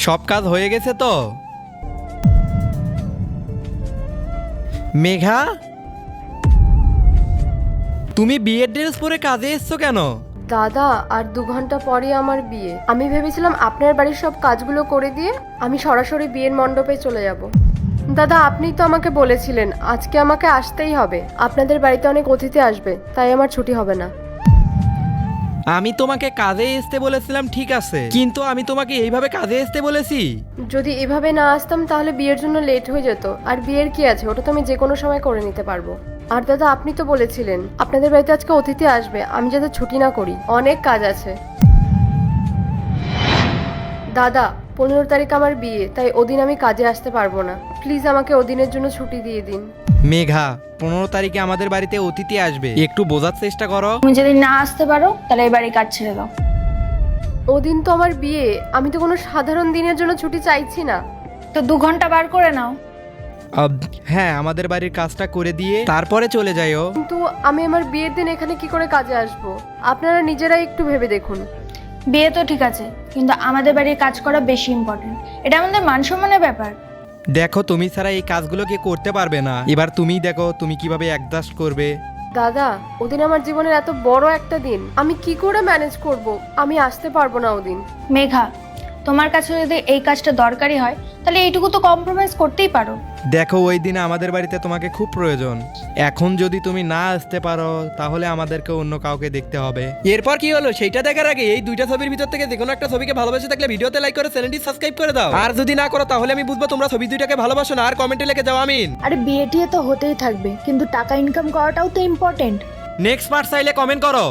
সব কাজ হয়ে গেছে তো? মেঘা, তুমি বিয়ের ড্রেস পরে কাজে এসছো কেন? দাদা, আর 2 ঘন্টা পরে আমার বিয়ে। আমি ভেবেছিলাম আপনার বাড়ির সব কাজগুলো করে দিয়ে আমি সরাসরি বিয়ের মণ্ডপে চলে যাব। দাদা, আপনি তো আমাকে বলেছিলেন আজকে আমাকে আসতেই হবে। আপনাদের বাড়িতে অনেক অতিথি আসবে, তাই আমার ছুটি হবে না। আমি তোমাকে কাজে আসতে বলেছিলাম ঠিক আছে, কিন্তু আমি তোমাকে এইভাবে কাজে আসতে বলেছি? যদি এভাবে না আসতাম তাহলে বিয়ের জন্য লেট হয়ে যেত। আর বিয়ের কি আছে, ওটা তো আমি যে কোনো সময় করে নিতে পারবো। আর দাদা, আপনি তো বলেছিলেন আপনাদের বাড়িতে আজকে অতিথি আসবে, আমি যাতে ছুটি না করি, অনেক কাজ আছে। দাদা, 15 তারিখ আমার বিয়ে, তাই ওদিন আমি কাজে আসতে পারবো না। প্লিজ আমাকে ওদিনের জন্য ছুটি দিয়ে দিন। মেঘা, 15 তারিখে আমাদের বাড়িতে অতিথি আসবে, একটু বোঝার চেষ্টা করো। তুমি যদি না আসতে পারো তাহলে এই বাড়ি কাজ ছেড়ে দাও। ওদিন তো আমার বিয়ে, আমি তো কোনো সাধারণ দিনের জন্য ছুটি চাইছি না। তো 2 ঘন্টা বার করে নাও। হ্যাঁ, আমাদের বাড়ির কাজটা করে দিয়ে তারপরে চলে যাইও। কিন্তু আমি আমার বিয়ের দিন এখানে কি করে কাজে আসবো? আপনারা নিজেরাই একটু ভেবে দেখুন। বিয়ে তো ঠিক আছে, কিন্তু আমাদের বাড়ির কাজ করা বেশি ইম্পর্টেন্ট। এটা আমাদের মান সম্মানের ব্যাপার। দেখো, তুমি ছাড়া এই কাজগুলো কে করতে পারবে না। এবার তুমিই দেখো তুমি কিভাবে অ্যাডজাস্ট করবে। দাদা, ওদিন আমার জীবনের এত বড় একটা দিন, আমি কি করে ম্যানেজ করব? আমি আসতে পারবো না ওদিন। মেঘা, তোমার কাছে যদি এই কাজটা দরকারি হয় তাহলে এইটুকু তো কম্প্রোমাইজ করতেই পারো। দেখো, ওই দিন আমাদের বাড়িতে তোমাকে খুব প্রয়োজন। এখন যদি তুমি না আসতে পারো তাহলে আমাদেরকে অন্য কাউকে দেখতে হবে। এরপর কি হলো সেইটা দেখার আগে এই দুইটা ছবির ভিতর থেকে যে কোনো একটা ছবিকে ভালোবেসে থাকলে ভিডিওতে লাইক করে চ্যানেলটি সাবস্ক্রাইব করে দাও। আর যদি না করো তাহলে আমি বুঝবো তোমরা ছবি দুইটাকে ভালোবাসো না। আর কমেন্টে লিখে যাও আমিন। আরে বিয়ে টিয়ে তো হতেই থাকবে, কিন্তু টাকা ইনকাম করাটাও তো ইম্পর্টেন্ট। নেক্সট পার্ট চাইলে কমেন্ট করো।